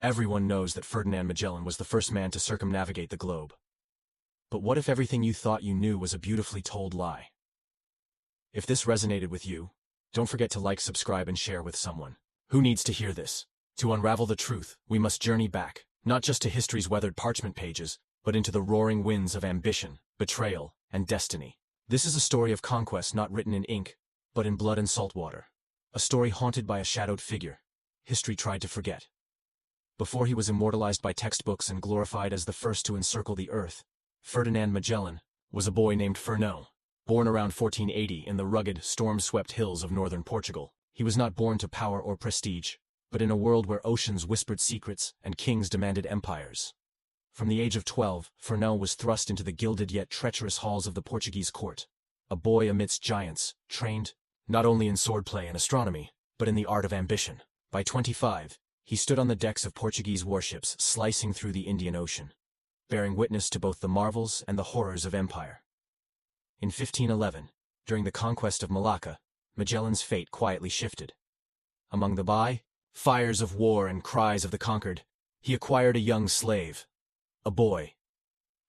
Everyone knows that Ferdinand Magellan was the first man to circumnavigate the globe. But what if everything you thought you knew was a beautifully told lie? If this resonated with you, don't forget to like, subscribe, and share with someone who needs to hear this. To unravel the truth, we must journey back, not just to history's weathered parchment pages, but into the roaring winds of ambition, betrayal, and destiny. This is a story of conquest not written in ink, but in blood and salt water. A story haunted by a shadowed figure history tried to forget. Before he was immortalized by textbooks and glorified as the first to encircle the earth, Ferdinand Magellan was a boy named Fernão. Born around 1480 in the rugged, storm-swept hills of northern Portugal, he was not born to power or prestige, but in a world where oceans whispered secrets and kings demanded empires. From the age of 12, Fernão was thrust into the gilded yet treacherous halls of the Portuguese court. A boy amidst giants, trained not only in swordplay and astronomy, but in the art of ambition. By 25, he stood on the decks of Portuguese warships slicing through the Indian Ocean, bearing witness to both the marvels and the horrors of empire. In 1511, during the conquest of Malacca, Magellan's fate quietly shifted. Among the fires of war and cries of the conquered, he acquired a young slave, a boy,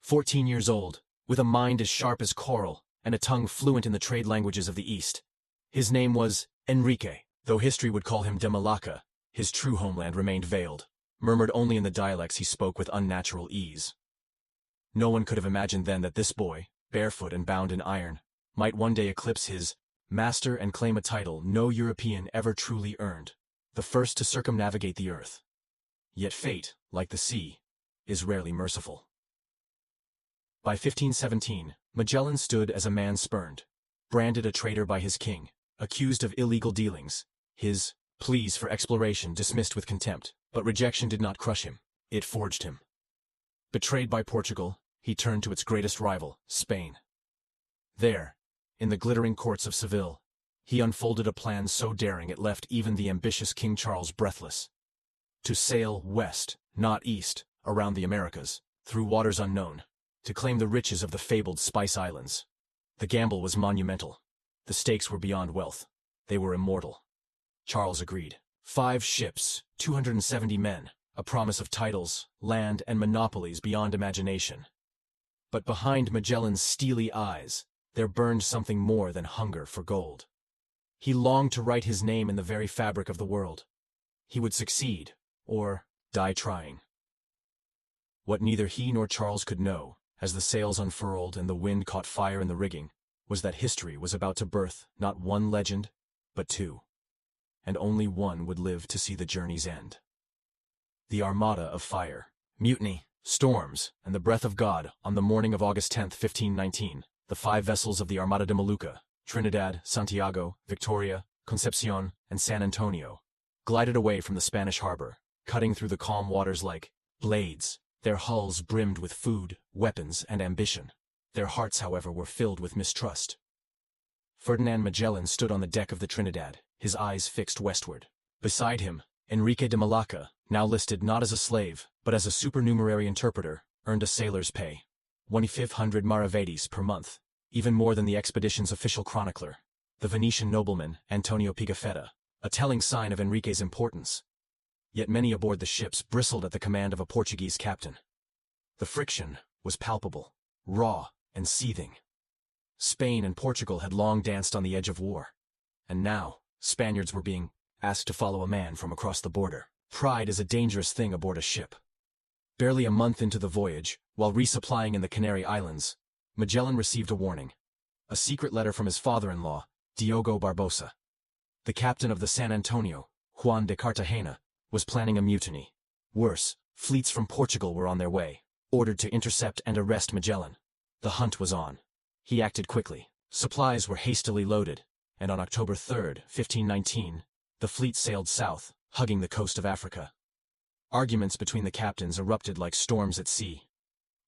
14 years old, with a mind as sharp as coral and a tongue fluent in the trade languages of the East. His name was Enrique, though history would call him de Malacca. His true homeland remained veiled, murmured only in the dialects he spoke with unnatural ease. No one could have imagined then that this boy, barefoot and bound in iron, might one day eclipse his master and claim a title no European ever truly earned, the first to circumnavigate the earth. Yet fate, like the sea, is rarely merciful. By 1517, Magellan stood as a man spurned, branded a traitor by his king, accused of illegal dealings, his pleas for exploration dismissed with contempt. But rejection did not crush him, it forged him. Betrayed by Portugal, he turned to its greatest rival, Spain. There, in the glittering courts of Seville, he unfolded a plan so daring it left even the ambitious King Charles breathless. To sail west, not east, around the Americas, through waters unknown, to claim the riches of the fabled Spice Islands. The gamble was monumental. The stakes were beyond wealth. They were immortal. Charles agreed. 5 ships, 270 men, a promise of titles, land, and monopolies beyond imagination. But behind Magellan's steely eyes, there burned something more than hunger for gold. He longed to write his name in the very fabric of the world. He would succeed, or die trying. What neither he nor Charles could know, as the sails unfurled and the wind caught fire in the rigging, was that history was about to birth not one legend, but 2. And only one would live to see the journey's end. The Armada of Fire, Mutiny, Storms, and the Breath of God. On the morning of August 10, 1519, the 5 vessels of the Armada de Malacca, Trinidad, Santiago, Victoria, Concepcion, and San Antonio, glided away from the Spanish harbor, cutting through the calm waters like blades. Their hulls brimmed with food, weapons, and ambition. Their hearts, however, were filled with mistrust. Ferdinand Magellan stood on the deck of the Trinidad, his eyes fixed westward. Beside him, Enrique de Malacca, now listed not as a slave, but as a supernumerary interpreter, earned a sailor's pay, 1,500 maravedis per month, even more than the expedition's official chronicler, the Venetian nobleman Antonio Pigafetta, a telling sign of Enrique's importance. Yet many aboard the ships bristled at the command of a Portuguese captain. The friction was palpable, raw, and seething. Spain and Portugal had long danced on the edge of war, and now Spaniards were being asked to follow a man from across the border. Pride is a dangerous thing aboard a ship. Barely a month into the voyage, while resupplying in the Canary Islands, Magellan received a warning. A secret letter from his father-in-law, Diogo Barbosa. The captain of the San Antonio, Juan de Cartagena, was planning a mutiny. Worse, fleets from Portugal were on their way, ordered to intercept and arrest Magellan. The hunt was on. He acted quickly. Supplies were hastily loaded, and on October 3, 1519, the fleet sailed south, hugging the coast of Africa. Arguments between the captains erupted like storms at sea.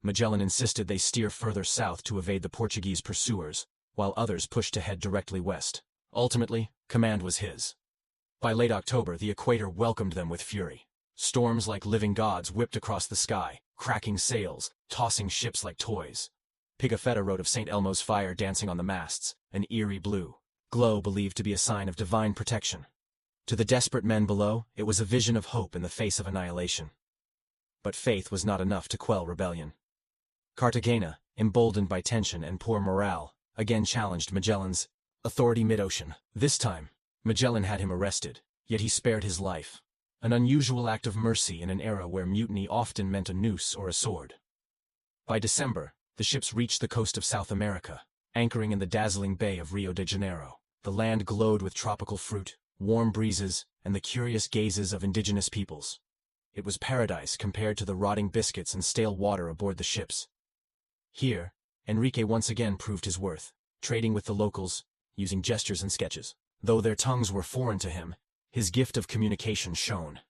Magellan insisted they steer further south to evade the Portuguese pursuers, while others pushed to head directly west. Ultimately, command was his. By late October, the equator welcomed them with fury. Storms like living gods whipped across the sky, cracking sails, tossing ships like toys. Pigafetta wrote of St. Elmo's fire dancing on the masts, an eerie blue glow believed to be a sign of divine protection. To the desperate men below, it was a vision of hope in the face of annihilation. But faith was not enough to quell rebellion. Cartagena, emboldened by tension and poor morale, again challenged Magellan's authority mid-ocean. This time, Magellan had him arrested, yet he spared his life. An unusual act of mercy in an era where mutiny often meant a noose or a sword. By December, the ships reached the coast of South America, anchoring in the dazzling bay of Rio de Janeiro. The land glowed with tropical fruit, warm breezes, and the curious gazes of indigenous peoples. It was paradise compared to the rotting biscuits and stale water aboard the ships. Here, Enrique once again proved his worth, trading with the locals, using gestures and sketches. Though their tongues were foreign to him, his gift of communication shone.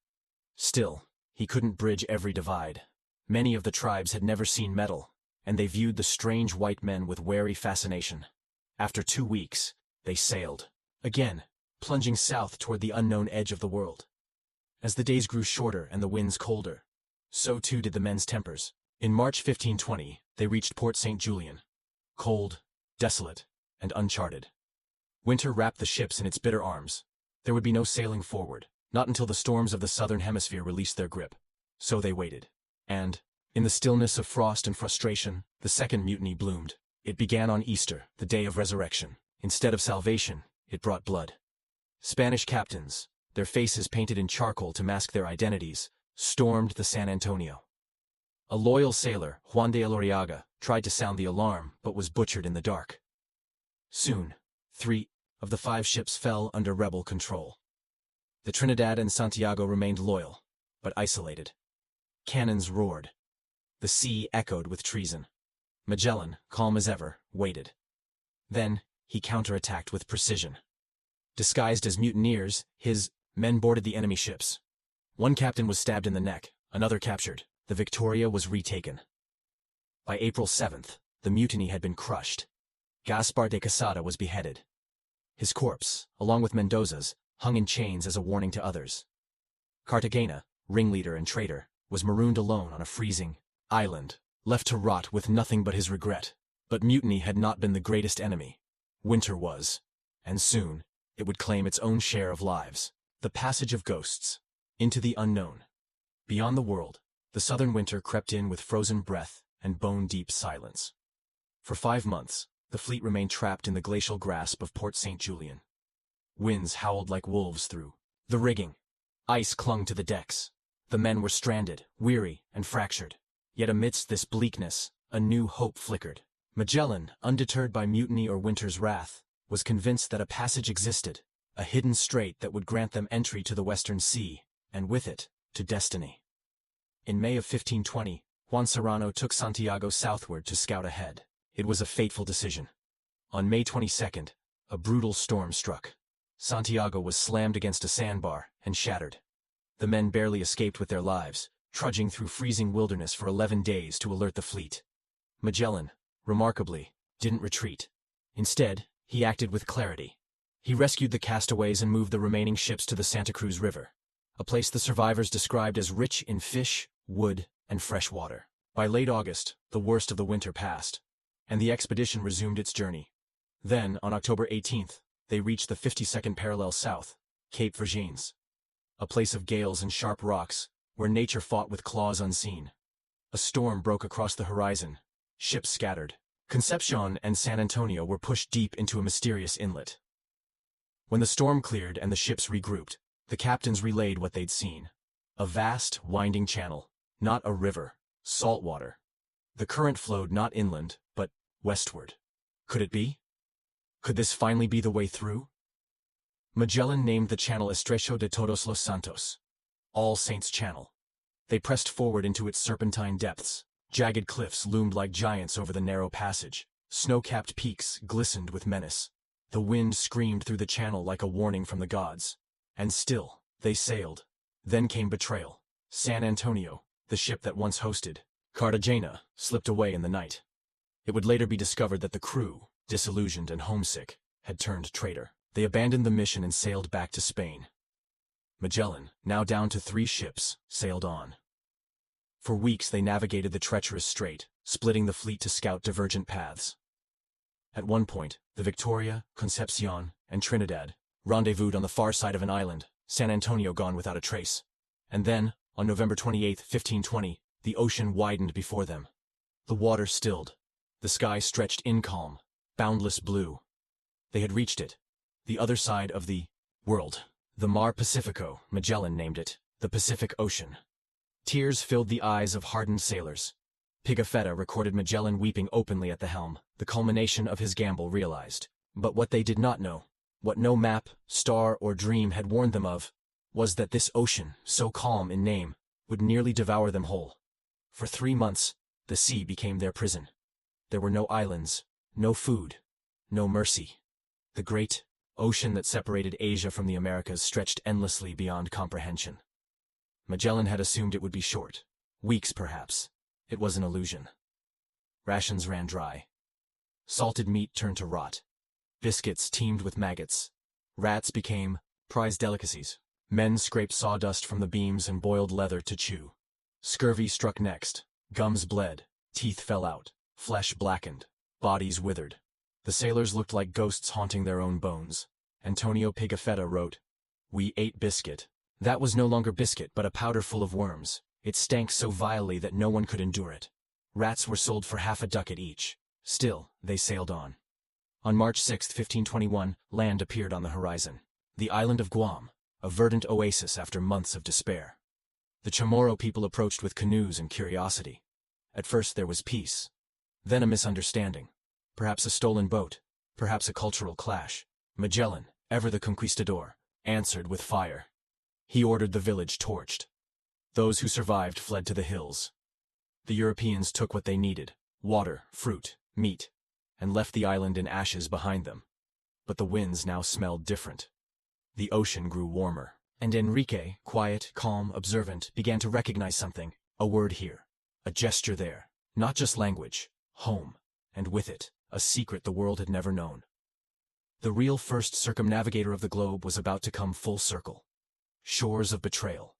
Still, he couldn't bridge every divide. Many of the tribes had never seen metal, and they viewed the strange white men with wary fascination. After 2 weeks, they sailed, again, plunging south toward the unknown edge of the world. As the days grew shorter and the winds colder, so too did the men's tempers. In March 1520, they reached Port St. Julian, cold, desolate, and uncharted. Winter wrapped the ships in its bitter arms. There would be no sailing forward, not until the storms of the southern hemisphere released their grip. So they waited. And, in the stillness of frost and frustration, the second mutiny bloomed. It began on Easter, the day of resurrection. Instead of salvation, it brought blood. Spanish captains, their faces painted in charcoal to mask their identities, stormed the San Antonio. A loyal sailor, Juan de Elorriaga, tried to sound the alarm, but was butchered in the dark. Soon, 3 of the 5 ships fell under rebel control. The Trinidad and Santiago remained loyal, but isolated. Cannons roared. The sea echoed with treason. Magellan, calm as ever, waited. Then, he counterattacked with precision. Disguised as mutineers, his men boarded the enemy ships. One captain was stabbed in the neck, another captured. The Victoria was retaken. By April 7th, the mutiny had been crushed. Gaspar de Quesada was beheaded. His corpse, along with Mendoza's, hung in chains as a warning to others. Cartagena, ringleader and traitor, was marooned alone on a freezing island, left to rot with nothing but his regret. But mutiny had not been the greatest enemy. Winter was, and soon, it would claim its own share of lives. The passage of ghosts, into the unknown. Beyond the world, the southern winter crept in with frozen breath and bone-deep silence. For 5 months, the fleet remained trapped in the glacial grasp of Port St. Julian. Winds howled like wolves through the rigging. Ice clung to the decks. The men were stranded, weary, and fractured. Yet amidst this bleakness, a new hope flickered. Magellan, undeterred by mutiny or winter's wrath, was convinced that a passage existed, a hidden strait that would grant them entry to the Western Sea, and with it, to destiny. In May of 1520, Juan Serrano took Santiago southward to scout ahead. It was a fateful decision. On May 22nd, a brutal storm struck. Santiago was slammed against a sandbar and shattered. The men barely escaped with their lives, trudging through freezing wilderness for 11 days to alert the fleet. Magellan, remarkably, didn't retreat. Instead, he acted with clarity. He rescued the castaways and moved the remaining ships to the Santa Cruz River, a place the survivors described as rich in fish, wood, and fresh water. By late August, the worst of the winter passed, and the expedition resumed its journey. Then, on October 18th, they reached the 52nd parallel south, Cape Virgins, a place of gales and sharp rocks, where nature fought with claws unseen. A storm broke across the horizon. Ships scattered. Concepcion and San Antonio were pushed deep into a mysterious inlet. When the storm cleared and the ships regrouped, the captains relayed what they'd seen. A vast, winding channel, not a river, salt water. The current flowed not inland, but westward. Could it be? Could this finally be the way through? Magellan named the channel Estrecho de Todos los Santos, All Saints' Channel. They pressed forward into its serpentine depths. Jagged cliffs loomed like giants over the narrow passage. Snow-capped peaks glistened with menace. The wind screamed through the channel like a warning from the gods. And still, they sailed. Then came betrayal. San Antonio, the ship that once hosted Cartagena, slipped away in the night. It would later be discovered that the crew, disillusioned and homesick, had turned traitor. They abandoned the mission and sailed back to Spain. Magellan, now down to 3 ships, sailed on. For weeks they navigated the treacherous strait, splitting the fleet to scout divergent paths. At one point, the Victoria, Concepcion, and Trinidad rendezvoused on the far side of an island, San Antonio gone without a trace. And then, on November 28, 1520, the ocean widened before them. The water stilled. The sky stretched in calm, boundless blue. They had reached it. The other side of the world. The Mar Pacifico, Magellan named it, the Pacific Ocean. Tears filled the eyes of hardened sailors. Pigafetta recorded Magellan weeping openly at the helm, the culmination of his gamble realized. But what they did not know, what no map, star, or dream had warned them of, was that this ocean, so calm in name, would nearly devour them whole. For 3 months, the sea became their prison. There were no islands, no food, no mercy. The great ocean that separated Asia from the Americas stretched endlessly beyond comprehension. Magellan had assumed it would be short, weeks perhaps. It was an illusion. Rations ran dry. Salted meat turned to rot. Biscuits teemed with maggots. Rats became prized delicacies. Men scraped sawdust from the beams and boiled leather to chew. Scurvy struck next. Gums bled. Teeth fell out. Flesh blackened. Bodies withered. The sailors looked like ghosts haunting their own bones. Antonio Pigafetta wrote, "We ate biscuit. That was no longer biscuit but a powder full of worms. It stank so vilely that no one could endure it. Rats were sold for half a ducat each. Still, they sailed on." On March 6, 1521, land appeared on the horizon. The island of Guam, a verdant oasis after months of despair. The Chamorro people approached with canoes and curiosity. At first there was peace. Then a misunderstanding. Perhaps a stolen boat. Perhaps a cultural clash. Magellan, ever the conquistador, answered with fire. He ordered the village torched. Those who survived fled to the hills. The Europeans took what they needed, water, fruit, meat, and left the island in ashes behind them. But the winds now smelled different. The ocean grew warmer, and Enrique, quiet, calm, observant, began to recognize something, a word here, a gesture there, not just language, home, and with it, a secret the world had never known. The real first circumnavigator of the globe was about to come full circle. Shores of betrayal.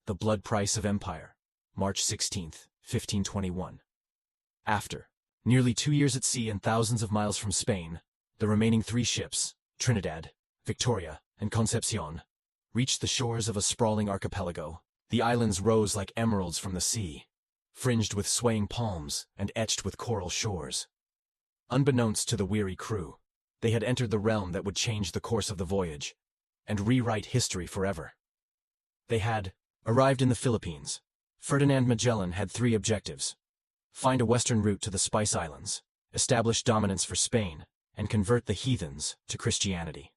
The blood price of empire. March 16, 1521. After nearly 2 years at sea and thousands of miles from Spain, the remaining 3 ships, Trinidad, Victoria, and Concepcion, reached the shores of a sprawling archipelago. The islands rose like emeralds from the sea, fringed with swaying palms and etched with coral shores. Unbeknownst to the weary crew, they had entered the realm that would change the course of the voyage and rewrite history forever. They had arrived in the Philippines. Ferdinand Magellan had 3 objectives: find a western route to the Spice Islands, establish dominance for Spain, and convert the heathens to Christianity.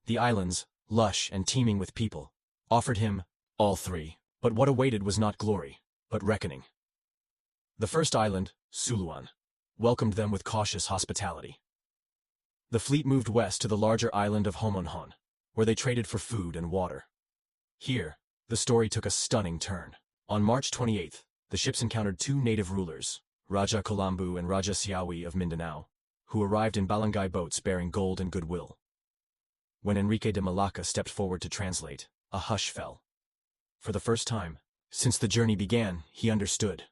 The islands, lush and teeming with people, offered him all 3, but what awaited was not glory, but reckoning. The first island, Suluan, welcomed them with cautious hospitality. The fleet moved west to the larger island of Homonhon, where they traded for food and water. Here, the story took a stunning turn. On March 28th, the ships encountered 2 native rulers, Raja Colombo and Raja Siawi of Mindanao, who arrived in balangay boats bearing gold and goodwill. When Enrique de Malacca stepped forward to translate, a hush fell. For the first time, since the journey began, he understood.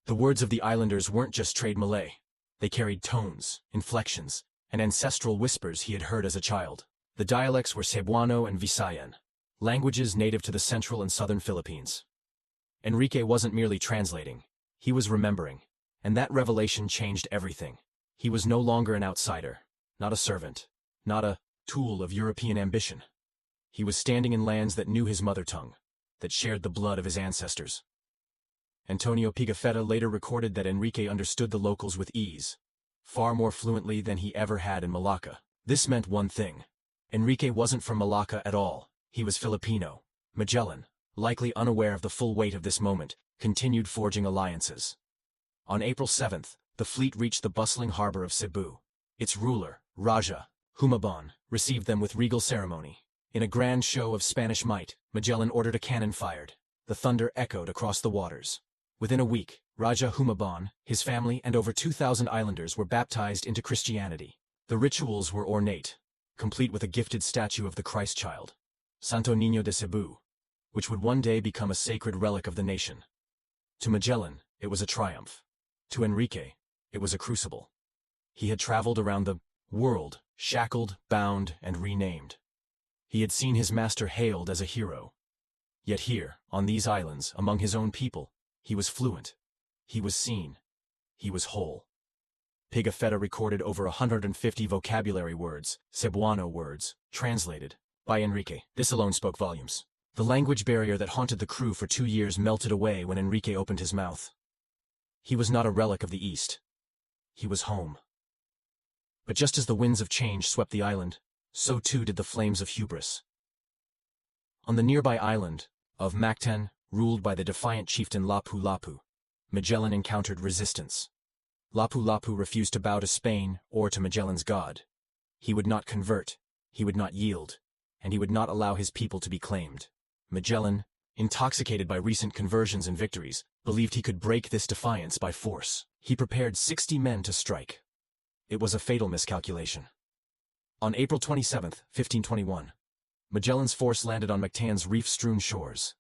The words of the islanders weren't just trade Malay. They carried tones, inflections, and ancestral whispers he had heard as a child. The dialects were Cebuano and Visayan, languages native to the central and southern Philippines. Enrique wasn't merely translating, he was remembering, and that revelation changed everything. He was no longer an outsider, not a servant, not a tool of European ambition. He was standing in lands that knew his mother tongue, that shared the blood of his ancestors. Antonio Pigafetta later recorded that Enrique understood the locals with ease, far more fluently than he ever had in Malacca. This meant one thing. Enrique wasn't from Malacca at all, he was Filipino. Magellan, likely unaware of the full weight of this moment, continued forging alliances. On April 7th, the fleet reached the bustling harbor of Cebu. Its ruler, Raja Humabon, received them with regal ceremony. In a grand show of Spanish might, Magellan ordered a cannon fired. The thunder echoed across the waters. Within a week, Raja Humabon, his family, and over 2,000 islanders were baptized into Christianity. The rituals were ornate, complete with a gifted statue of the Christ child, Santo Niño de Cebu, which would one day become a sacred relic of the nation. To Magellan, it was a triumph. To Enrique, it was a crucible. He had traveled around the world, shackled, bound, and renamed. He had seen his master hailed as a hero. Yet here, on these islands, among his own people, he was fluent. He was seen. He was whole. Pigafetta recorded over 150 vocabulary words, Cebuano words, translated by Enrique. This alone spoke volumes. The language barrier that haunted the crew for 2 years melted away when Enrique opened his mouth. He was not a relic of the East. He was home. But just as the winds of change swept the island, so too did the flames of hubris. On the nearby island of Mactan, ruled by the defiant chieftain Lapu-Lapu, Magellan encountered resistance. Lapu-Lapu refused to bow to Spain or to Magellan's god. He would not convert, he would not yield, and he would not allow his people to be claimed. Magellan, intoxicated by recent conversions and victories, believed he could break this defiance by force. He prepared 60 men to strike. It was a fatal miscalculation. On April 27, 1521, Magellan's force landed on Mactan's reef-strewn shores.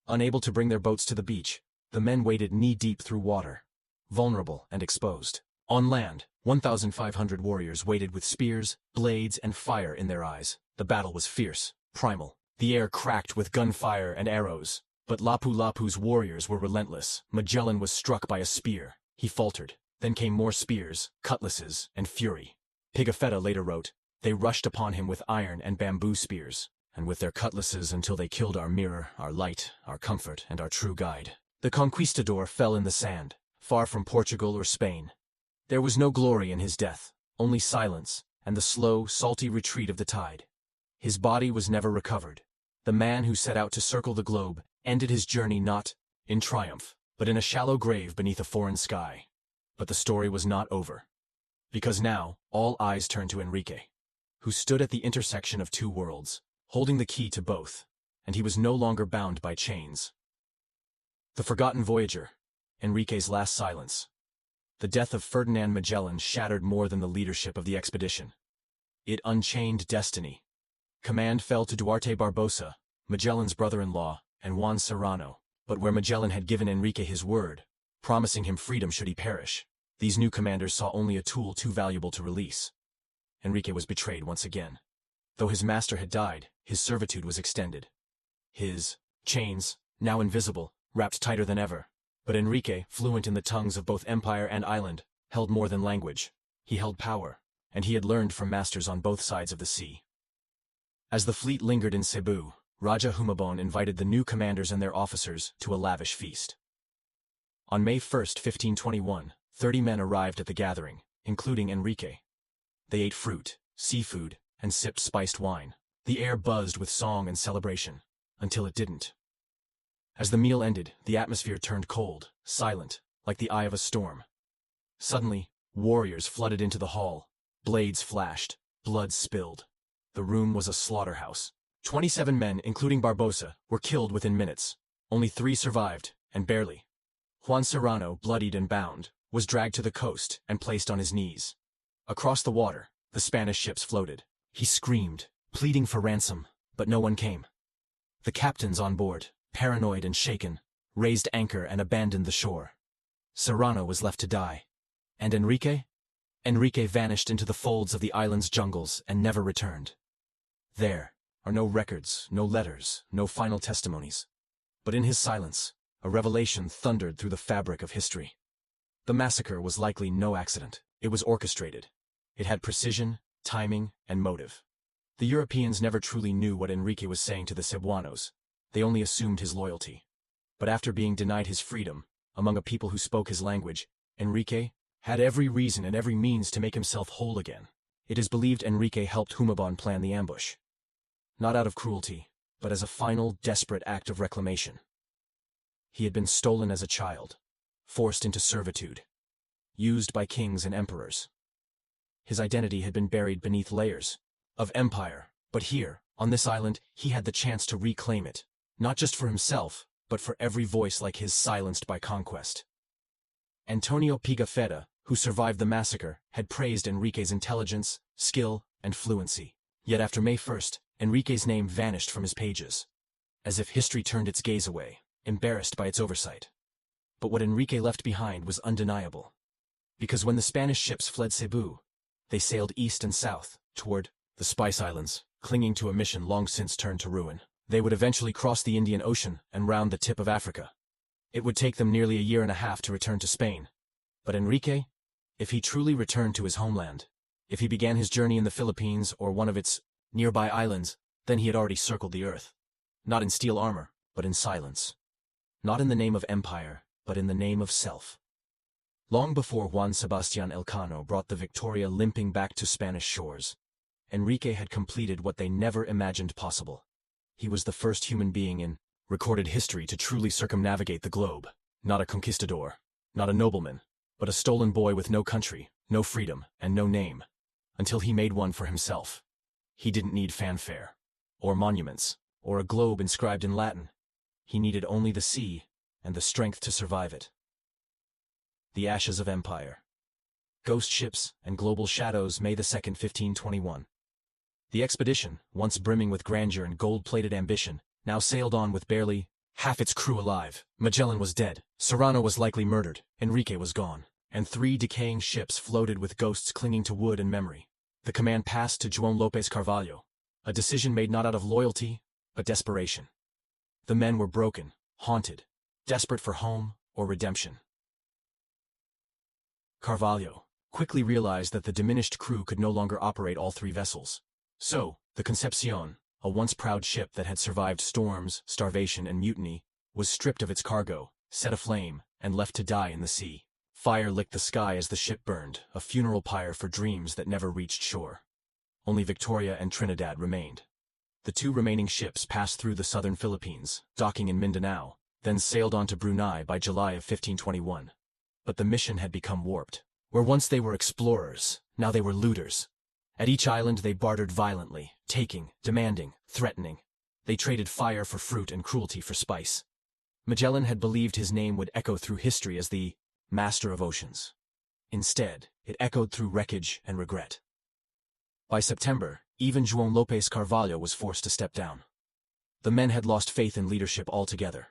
Unable to bring their boats to the beach, the men waded knee-deep through water, vulnerable and exposed. On land, 1,500 warriors waited with spears, blades, and fire in their eyes. The battle was fierce, primal. The air cracked with gunfire and arrows, but Lapu-Lapu's warriors were relentless. Magellan was struck by a spear. He faltered. Then came more spears, cutlasses, and fury. Pigafetta later wrote, "They rushed upon him with iron and bamboo spears, and with their cutlasses until they killed our mirror, our light, our comfort, and our true guide." The conquistador fell in the sand, far from Portugal or Spain. There was no glory in his death, only silence, and the slow, salty retreat of the tide. His body was never recovered. The man who set out to circle the globe ended his journey not in triumph, but in a shallow grave beneath a foreign sky. But the story was not over. Because now, all eyes turned to Enrique, who stood at the intersection of two worlds, holding the key to both, and he was no longer bound by chains. The forgotten voyager, Enrique's last silence. The death of Ferdinand Magellan shattered more than the leadership of the expedition. It unchained destiny. Command fell to Duarte Barbosa, Magellan's brother-in-law, and Juan Serrano. But where Magellan had given Enrique his word, promising him freedom should he perish, these new commanders saw only a tool too valuable to release. Enrique was betrayed once again. Though his master had died, his servitude was extended. His chains, now invisible, wrapped tighter than ever. But Enrique, fluent in the tongues of both empire and island, held more than language. He held power, and he had learned from masters on both sides of the sea. As the fleet lingered in Cebu, Raja Humabon invited the new commanders and their officers to a lavish feast. On May 1, 1521, 30 men arrived at the gathering, including Enrique. They ate fruit, seafood, and sipped spiced wine. The air buzzed with song and celebration, until it didn't. As the meal ended, the atmosphere turned cold, silent, like the eye of a storm. Suddenly, warriors flooded into the hall. Blades flashed, blood spilled. The room was a slaughterhouse. 27 men, including Barbosa, were killed within minutes. Only 3 survived, and barely. Juan Serrano, bloodied and bound, was dragged to the coast and placed on his knees. Across the water, the Spanish ships floated. He screamed, pleading for ransom, but no one came. The captains on board, paranoid and shaken, raised anchor and abandoned the shore. Serrano was left to die. And Enrique? Enrique vanished into the folds of the island's jungles and never returned. There are no records, no letters, no final testimonies. But in his silence, a revelation thundered through the fabric of history. The massacre was likely no accident. It was orchestrated. It had precision, timing, and motive. The Europeans never truly knew what Enrique was saying to the Cebuanos. They only assumed his loyalty. But after being denied his freedom, among a people who spoke his language, Enrique had every reason and every means to make himself whole again. It is believed Enrique helped Humabon plan the ambush. Not out of cruelty, but as a final, desperate act of reclamation. He had been stolen as a child, forced into servitude, used by kings and emperors. His identity had been buried beneath layers of empire, but here, on this island, he had the chance to reclaim it, not just for himself, but for every voice like his silenced by conquest. Antonio Pigafetta, who survived the massacre, had praised Enrique's intelligence, skill, and fluency. Yet after May 1st, Enrique's name vanished from his pages, as if history turned its gaze away, embarrassed by its oversight. But what Enrique left behind was undeniable. Because when the Spanish ships fled Cebu, they sailed east and south, toward the Spice Islands, clinging to a mission long since turned to ruin. They would eventually cross the Indian Ocean and round the tip of Africa. It would take them nearly a year and a half to return to Spain. But Enrique, if he truly returned to his homeland, if he began his journey in the Philippines or one of its nearby islands, then he had already circled the earth. Not in steel armor, but in silence. Not in the name of empire, but in the name of self. Long before Juan Sebastián Elcano brought the Victoria limping back to Spanish shores, Enrique had completed what they never imagined possible. He was the first human being in recorded history to truly circumnavigate the globe. Not a conquistador, not a nobleman, but a stolen boy with no country, no freedom, and no name. Until he made one for himself. He didn't need fanfare, or monuments, or a globe inscribed in Latin. He needed only the sea and the strength to survive it. The Ashes of Empire. Ghost Ships and Global Shadows, May 2nd, 1521. The expedition, once brimming with grandeur and gold-plated ambition, now sailed on with barely half its crew alive. Magellan was dead, Serrano was likely murdered, Enrique was gone, and 3 decaying ships floated with ghosts clinging to wood and memory. The command passed to João Lopes Carvalho, a decision made not out of loyalty, but desperation. The men were broken, haunted, desperate for home or redemption. Carvalho quickly realized that the diminished crew could no longer operate all 3 vessels. So, the Concepcion, a once proud ship that had survived storms, starvation, and mutiny, was stripped of its cargo, set aflame, and left to die in the sea. Fire licked the sky as the ship burned, a funeral pyre for dreams that never reached shore. Only Victoria and Trinidad remained. The 2 remaining ships passed through the southern Philippines, docking in Mindanao, then sailed on to Brunei by July of 1521. But the mission had become warped. Where once they were explorers, now they were looters. At each island they bartered violently, taking, demanding, threatening. They traded fire for fruit and cruelty for spice. Magellan had believed his name would echo through history as the master of oceans. Instead, it echoed through wreckage and regret. By September, even João Lopes Carvalho was forced to step down. The men had lost faith in leadership altogether.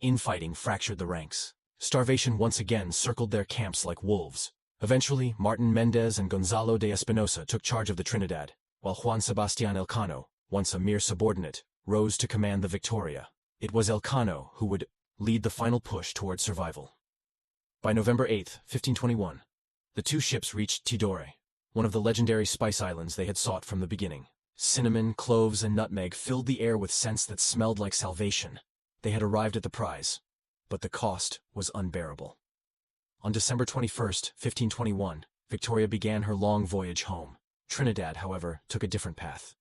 Infighting fractured the ranks. Starvation once again circled their camps like wolves. Eventually, Martin Mendez and Gonzalo de Espinosa took charge of the Trinidad, while Juan Sebastián Elcano, once a mere subordinate, rose to command the Victoria. It was Elcano who would lead the final push toward survival. By November 8, 1521, the 2 ships reached Tidore, one of the legendary spice islands they had sought from the beginning. Cinnamon, cloves, and nutmeg filled the air with scents that smelled like salvation. They had arrived at the prize, but the cost was unbearable. On December 21, 1521, Victoria began her long voyage home. Trinidad, however, took a different path.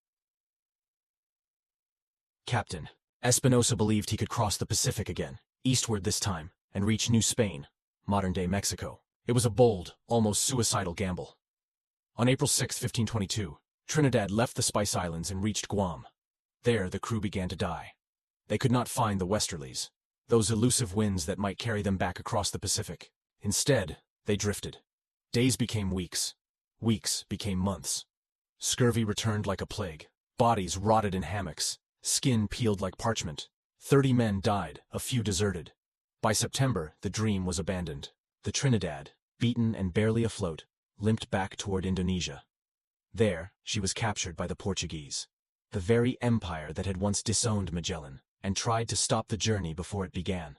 Captain Espinosa believed he could cross the Pacific again, eastward this time, and reach New Spain, modern-day Mexico. It was a bold, almost suicidal gamble. On April 6, 1522, Trinidad left the Spice Islands and reached Guam. There, the crew began to die. They could not find the westerlies, those elusive winds that might carry them back across the Pacific. Instead, they drifted. Days became weeks. Weeks became months. Scurvy returned like a plague. Bodies rotted in hammocks. Skin peeled like parchment. 30 men died, a few deserted. By September, the dream was abandoned. The Trinidad, beaten and barely afloat, limped back toward Indonesia. There, she was captured by the Portuguese, the very empire that had once disowned Magellan and tried to stop the journey before it began.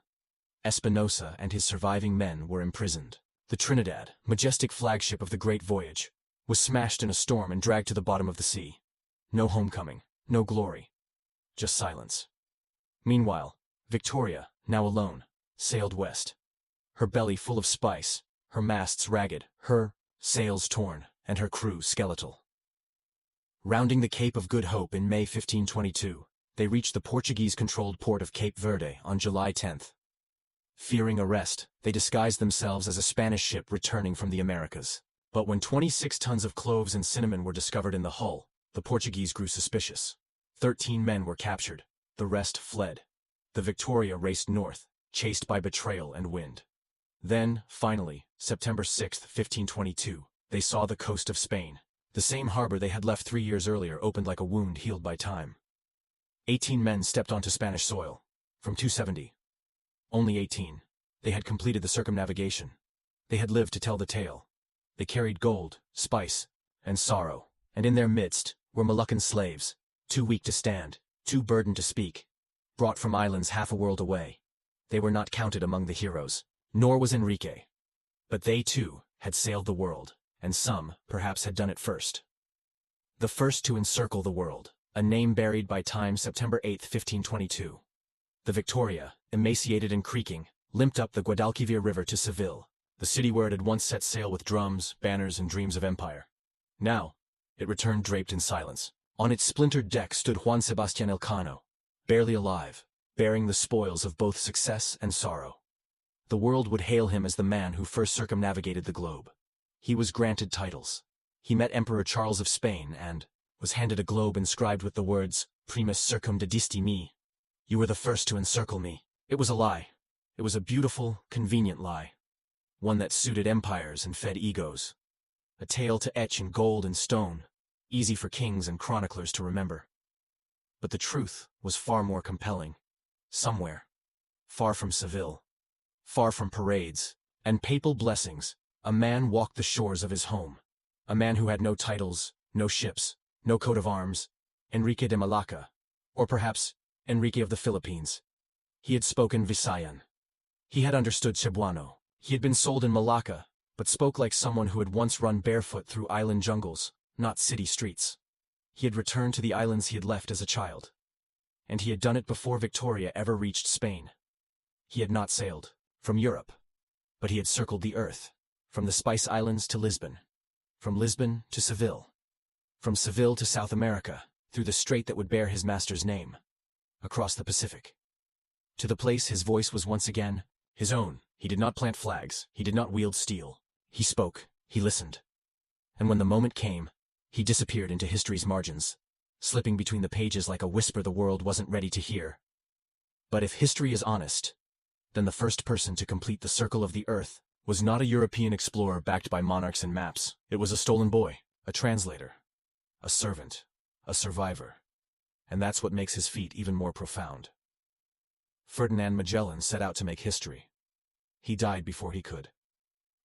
Espinosa and his surviving men were imprisoned. The Trinidad, majestic flagship of the Great Voyage, was smashed in a storm and dragged to the bottom of the sea. No homecoming, no glory, just silence. Meanwhile, Victoria, now alone, sailed west. Her belly full of spice, her masts ragged, her sails torn, and her crew skeletal. Rounding the Cape of Good Hope in May 1522, they reached the Portuguese-controlled port of Cape Verde on July 10th. Fearing arrest, they disguised themselves as a Spanish ship returning from the Americas. But when 26 tons of cloves and cinnamon were discovered in the hull, the Portuguese grew suspicious. 13 men were captured. The rest fled. The Victoria raced north, chased by betrayal and wind. Then, finally, September 6, 1522, they saw the coast of Spain. The same harbor they had left 3 years earlier opened like a wound healed by time. 18 men stepped onto Spanish soil, from 270. Only 18. They had completed the circumnavigation. They had lived to tell the tale. They carried gold, spice, and sorrow, and in their midst were Moluccan slaves, too weak to stand, too burdened to speak, brought from islands half a world away. They were not counted among the heroes, nor was Enrique. But they, too, had sailed the world, and some, perhaps, had done it first. The first to encircle the world, a name buried by time, September 8, 1522. The Victoria, emaciated and creaking, limped up the Guadalquivir River to Seville, the city where it had once set sail with drums, banners, and dreams of empire. Now, it returned draped in silence. On its splintered deck stood Juan Sebastian Elcano, barely alive, bearing the spoils of both success and sorrow. The world would hail him as the man who first circumnavigated the globe. He was granted titles. He met Emperor Charles of Spain and was handed a globe inscribed with the words, Primus circumdedisti me. You were the first to encircle me. It was a lie. It was a beautiful, convenient lie. One that suited empires and fed egos. A tale to etch in gold and stone, easy for kings and chroniclers to remember. But the truth was far more compelling. Somewhere, far from Seville, far from parades and papal blessings, a man walked the shores of his home. A man who had no titles, no ships, no coat of arms, Enrique de Malacca, or perhaps Enrique of the Philippines. He had spoken Visayan. He had understood Cebuano. He had been sold in Malacca, but spoke like someone who had once run barefoot through island jungles, not city streets. He had returned to the islands he had left as a child. And he had done it before Victoria ever reached Spain. He had not sailed from Europe, but he had circled the earth, from the Spice Islands to Lisbon, from Lisbon to Seville, from Seville to South America, through the strait that would bear his master's name, across the Pacific. To the place his voice was once again his own. He did not plant flags, he did not wield steel. He spoke, he listened. And when the moment came, he disappeared into history's margins, slipping between the pages like a whisper the world wasn't ready to hear. But if history is honest, then the first person to complete the circle of the earth was not a European explorer backed by monarchs and maps. It was a stolen boy, a translator, a servant, a survivor. And that's what makes his feat even more profound. Ferdinand Magellan set out to make history. He died before he could.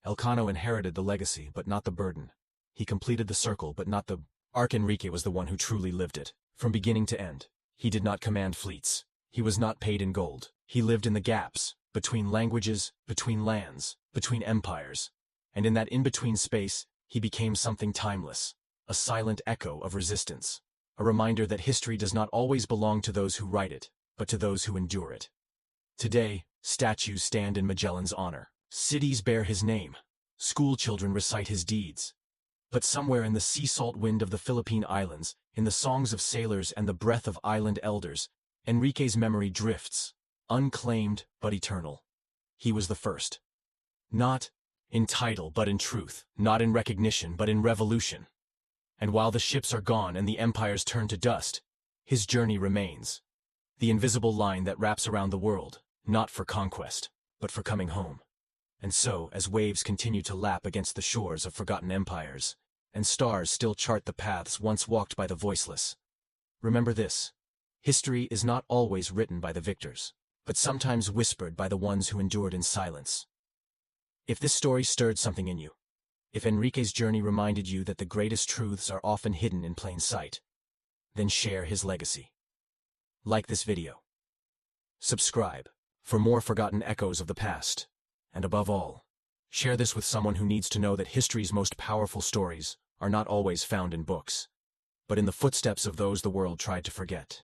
Elcano inherited the legacy, but not the burden. He completed the circle, but not the arc. Enrique was the one who truly lived it, from beginning to end. He did not command fleets. He was not paid in gold. He lived in the gaps, between languages, between lands, between empires. And in that in-between space, he became something timeless, a silent echo of resistance, a reminder that history does not always belong to those who write it, but to those who endure it. Today, statues stand in Magellan's honor. Cities bear his name. School children recite his deeds. But somewhere in the sea salt wind of the Philippine Islands, in the songs of sailors and the breath of island elders, Enrique's memory drifts, unclaimed but eternal. He was the first. Not in title but in truth, not in recognition but in revolution. And while the ships are gone and the empires turn to dust, his journey remains. The invisible line that wraps around the world, not for conquest, but for coming home. And so, as waves continue to lap against the shores of forgotten empires, and stars still chart the paths once walked by the voiceless, remember this: history is not always written by the victors, but sometimes whispered by the ones who endured in silence. If this story stirred something in you, if Enrique's journey reminded you that the greatest truths are often hidden in plain sight, then share his legacy. Like this video. Subscribe for more forgotten echoes of the past. And above all, share this with someone who needs to know that history's most powerful stories are not always found in books, but in the footsteps of those the world tried to forget.